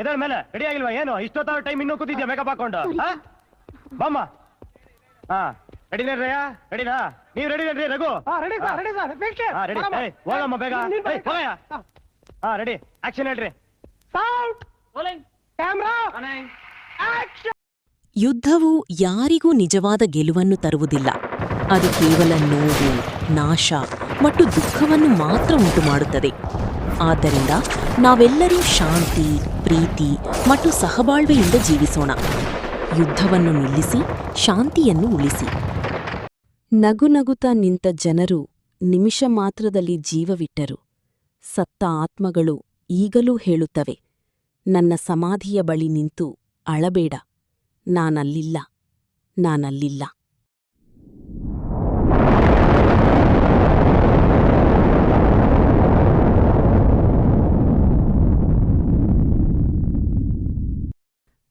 ಎದಳ ಮೇಲೆ ರೆಡಿ ಆಗಿಲ್ವಾ ಏನು ಇಷ್ಟೊತ್ತಾವ ಟೈಮ್ ಇನ್ನೂ ಕೂತಿದ್ಯಾ ಮೇಕಪ್ ಹಾಕೊಂಡು ಬಾಮ್ಮ ಹಾ ರೆಡಿನೇ ರಯ್ಯ ರೆಡಿನಾ ನೀವ್ ರೆಡಿ ರೆಡಿ ರಘು ರೆಡಿ ಹೋಗಮ್ಮ ಬೇಗ ಹೋಗಯ್ಯ ಹಾ ರೆಡಿ ಆಕ್ಷನ್ ಹೇಳ್ರಿ ಯುದ್ಧವು ಯಾರಿಗೂ ನಿಜವಾದ ಗೆಲುವನ್ನು ತರುವುದಿಲ್ಲ. ಅದು ಕೇವಲ ನೋವು, ನಾಶ ಮತ್ತು ದುಃಖವನ್ನು ಮಾತ್ರ ಉಂಟುಮಾಡುತ್ತದೆ. ಆದ್ದರಿಂದ ನಾವೆಲ್ಲರೂ ಶಾಂತಿ, ಪ್ರೀತಿ ಮತ್ತು ಸಹಬಾಳ್ವೆಯಿಂದ ಜೀವಿಸೋಣ. ಯುದ್ಧವನ್ನು ನಿಲ್ಲಿಸಿ ಶಾಂತಿಯನ್ನು ಉಳಿಸಿ. ನಗುನಗುತ್ತಾ ನಿಂತ ಜನರು ನಿಮಿಷ ಮಾತ್ರದಲ್ಲಿ ಜೀವವಿಟ್ಟರು. ಸತ್ತ ಆತ್ಮಗಳು ಈಗಲೂ ಹೇಳುತ್ತವೆ, ನನ್ನ ಸಮಾಧಿಯ ಬಳಿ ನಿಂತು ಅಳಬೇಡ, ನಾನಲ್ಲಿಲ್ಲ, ನಾನಲ್ಲಿಲ್ಲ.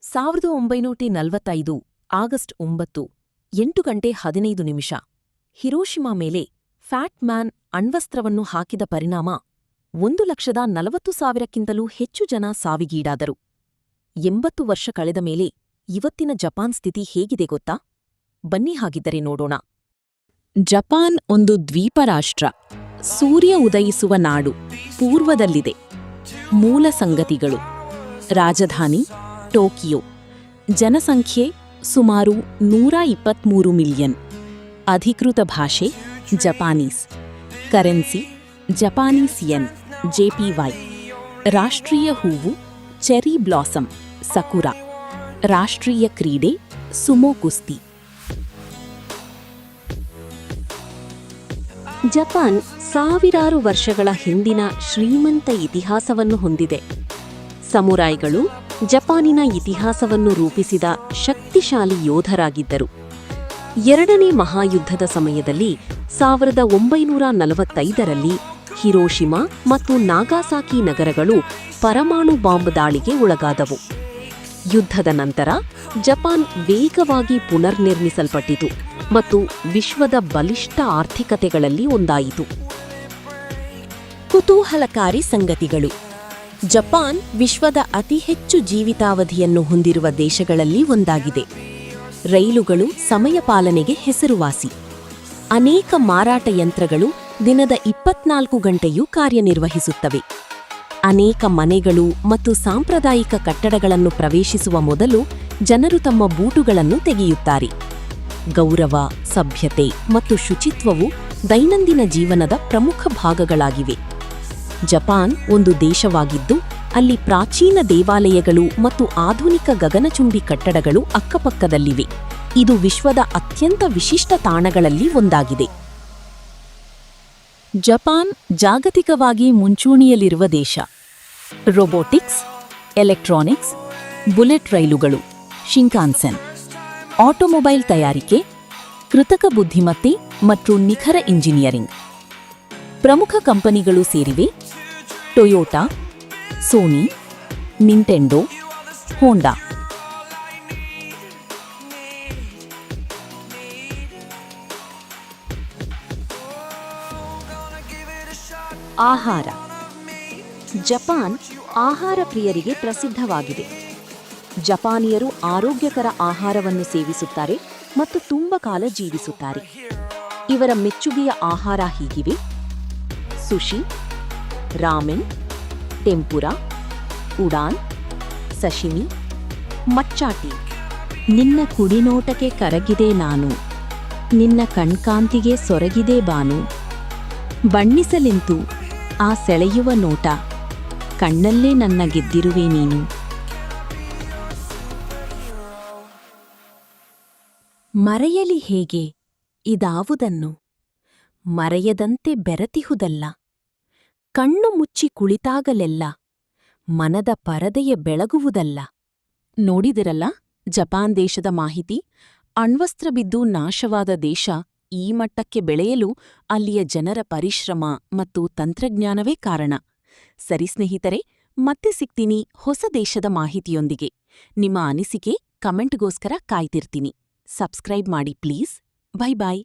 ಸಾವಿರದ 1945 ಆಗಸ್ಟ್ 9, 8:15 ಹಿರೋಷಿಮಾ ಮೇಲೆ ಫ್ಯಾಟ್ ಮ್ಯಾನ್ ಅಣ್ವಸ್ತ್ರವನ್ನು ಹಾಕಿದ ಪರಿಣಾಮ 1,40,000ಕ್ಕಿಂತಲೂ ಹೆಚ್ಚು ಜನ ಸಾವಿಗೀಡಾದರು. 80 ವರ್ಷ ಕಳೆದ ಮೇಲೆ ಇವತ್ತಿನ ಜಪಾನ್ ಸ್ಥಿತಿ ಹೇಗಿದೆ ಗೊತ್ತಾ? ಬನ್ನಿ ಹಾಗಿದ್ದರೆ ನೋಡೋಣ. ಜಪಾನ್ ಒಂದು ದ್ವೀಪ ರಾಷ್ಟ್ರ. ಸೂರ್ಯ ಉದಯಿಸುವ ನಾಡು ಪೂರ್ವದಲ್ಲಿದೆ. ಮೂಲ ಸಂಗತಿಗಳು: ರಾಜಧಾನಿ ಟೋಕಿಯೋ, ಜನಸಂಖ್ಯೆ ಸುಮಾರು 123 ಮಿಲಿಯನ್, ಅಧಿಕೃತ ಭಾಷೆ ಜಪಾನೀಸ್, ಕರೆನ್ಸಿ ಜಪಾನೀಸ್ ಯೆನ್ JPY, ರಾಷ್ಟ್ರೀಯ ಹೂವು ಚೆರಿ ಬ್ಲಾಸಮ್ ಸಕುರಾ, ರಾಷ್ಟ್ರೀಯ ಕ್ರೀಡೆ ಸುಮೋ ಕುಸ್ತಿ. ಜಪಾನ್ ಸಾವಿರಾರು ವರ್ಷಗಳ ಹಿಂದಿನ ಶ್ರೀಮಂತ ಇತಿಹಾಸವನ್ನು ಹೊಂದಿದೆ. ಸಮುರಾಯ್ಗಳು ಜಪಾನಿನ ಇತಿಹಾಸವನ್ನು ರೂಪಿಸಿದ ಶಕ್ತಿಶಾಲಿ ಯೋಧರಾಗಿದ್ದರು. ಎರಡನೇ ಮಹಾಯುದ್ಧದ ಸಮಯದಲ್ಲಿ 1945ರಲ್ಲಿ ಹಿರೋಷಿಮಾ ಮತ್ತು ನಾಗಾಸಾಕಿ ನಗರಗಳು ಪರಮಾಣು ಬಾಂಬ್ ದಾಳಿಗೆ ಒಳಗಾದವು. ಯುದ್ಧದ ನಂತರ ಜಪಾನ್ ವೇಗವಾಗಿ ಪುನರ್ನಿರ್ಮಿಸಲ್ಪಟ್ಟಿತು ಮತ್ತು ವಿಶ್ವದ ಬಲಿಷ್ಠ ಆರ್ಥಿಕತೆಗಳಲ್ಲಿ ಒಂದಾಯಿತು. ಕುತೂಹಲಕಾರಿ ಸಂಗತಿಗಳು: ಜಪಾನ್ ವಿಶ್ವದ ಅತಿ ಹೆಚ್ಚು ಜೀವಿತಾವಧಿಯನ್ನು ಹೊಂದಿರುವ ದೇಶಗಳಲ್ಲಿ ಒಂದಾಗಿದೆ. ರೈಲುಗಳು ಸಮಯ ಪಾಲನೆಗೆ ಹೆಸರುವಾಸಿ. ಅನೇಕ ಮಾರಾಟ ಯಂತ್ರಗಳು ದಿನದ 24 ಗಂಟೆಯೂ ಕಾರ್ಯನಿರ್ವಹಿಸುತ್ತವೆ. ಅನೇಕ ಮನೆಗಳು ಮತ್ತು ಸಾಂಪ್ರದಾಯಿಕ ಕಟ್ಟಡಗಳನ್ನು ಪ್ರವೇಶಿಸುವ ಮೊದಲು ಜನರು ತಮ್ಮ ಬೂಟುಗಳನ್ನು ತೆಗೆಯುತ್ತಾರೆ. ಗೌರವ, ಸಭ್ಯತೆ ಮತ್ತು ಶುಚಿತ್ವವು ದೈನಂದಿನ ಜೀವನದ ಪ್ರಮುಖ ಭಾಗಗಳಾಗಿವೆ. ಜಪಾನ್ ಒಂದು ದೇಶವಾಗಿದ್ದು, ಅಲ್ಲಿ ಪ್ರಾಚೀನ ದೇವಾಲಯಗಳು ಮತ್ತು ಆಧುನಿಕ ಗಗನಚುಂಬಿ ಕಟ್ಟಡಗಳು ಅಕ್ಕಪಕ್ಕದಲ್ಲಿವೆ. ಇದು ವಿಶ್ವದ ಅತ್ಯಂತ ವಿಶಿಷ್ಟ ತಾಣಗಳಲ್ಲಿ ಒಂದಾಗಿದೆ. ಜಪಾನ್ ಜಾಗತಿಕವಾಗಿ ಮುಂಚೂಣಿಯಲ್ಲಿರುವ ದೇಶ. ರೊಬೊಟಿಕ್ಸ್, ಎಲೆಕ್ಟ್ರಾನಿಕ್ಸ್, ಬುಲೆಟ್ ರೈಲುಗಳು, ಶಿಂಕಾನ್ಸೆನ್, ಆಟೋಮೊಬೈಲ್ ತಯಾರಿಕೆ, ಕೃತಕ ಬುದ್ಧಿಮತ್ತೆ ಮತ್ತು ನಿಖರ ಇಂಜಿನಿಯರಿಂಗ್. ಪ್ರಮುಖ ಕಂಪನಿಗಳು ಸೇರಿವೆ: ಟೊಯೋಟಾ, ಸೋನಿ, ನಿಂಟೆಂಡೋ, ಹೋಂಡಾ. ಆಹಾರ. ಜಪಾನ್ ಆಹಾರ ಪ್ರಿಯರಿಗೆ ಪ್ರಸಿದ್ಧವಾಗಿದೆ. ಜಪಾನಿಯರು ಆರೋಗ್ಯಕರ ಆಹಾರವನ್ನು ಸೇವಿಸುತ್ತಾರೆ ಮತ್ತು ತುಂಬಾ ಕಾಲ ಜೀವಿಸುತ್ತಾರೆ. ಇವರ ಮೆಚ್ಚುಗೆಯ ಆಹಾರ ಹೀಗಿವೆ: ಸುಶಿ, ರಾಮೆನ್, ಟೆಂಪುರಾ, ಉಡಾನ್, ಸಶಿಮಿ, ಮಚ್ಚಾಟಿ. ನಿನ್ನ ಕುಡಿನೋಟಕ್ಕೆ ಕರಗಿದೆ ನಾನು, ನಿನ್ನ ಕಣ್ಕಾಂತಿಗೆ ಸೊರಗಿದೆ ಬಾನು. ಬಣ್ಣಿಸಲೆಂತು ಆ ಸೆಳೆಯುವ ನೋಟ, ಕಣ್ಣಲ್ಲೇ ನನ್ನ ಗೆದ್ದಿರುವೆ ನೀನು. ಮರೆಯಲಿ ಹೇಗೆ ಇದಾವುದನ್ನು, ಮರೆಯದಂತೆ ಬೆರತಿಹುದಲ್ಲ. ಕಣ್ಣು ಮುಚ್ಚಿ ಕುಳಿತಾಗಲೆಲ್ಲ ಮನದ ಪರದೆಯ ಬೆಳಗುವುದಲ್ಲ. ನೋಡಿದಿರಲ್ಲ ಜಪಾನ್ ದೇಶದ ಮಾಹಿತಿ. ಅಣ್ವಸ್ತ್ರ ಬಿದ್ದು ನಾಶವಾದ ದೇಶ ಈ ಮಟ್ಟಕ್ಕೆ ಬೆಳೆಯಲು ಅಲ್ಲಿಯ ಜನರ ಪರಿಶ್ರಮ ಮತ್ತು ತಂತ್ರಜ್ಞಾನವೇ ಕಾರಣ. ಸರಿ ಸ್ನೇಹಿತರೆ, ಮತ್ತೆ ಸಿಗ್ತೀನಿ ಹೊಸ ದೇಶದ ಮಾಹಿತಿಯೊಂದಿಗೆ. ನಿಮ್ಮ ಅನಿಸಿಕೆ ಕಮೆಂಟ್ಗೋಸ್ಕರ ಕಾಯ್ತಿರ್ತೀನಿ. ಸಬ್ಸ್ಕ್ರೈಬ್ ಮಾಡಿ ಪ್ಲೀಸ್. Bye bye.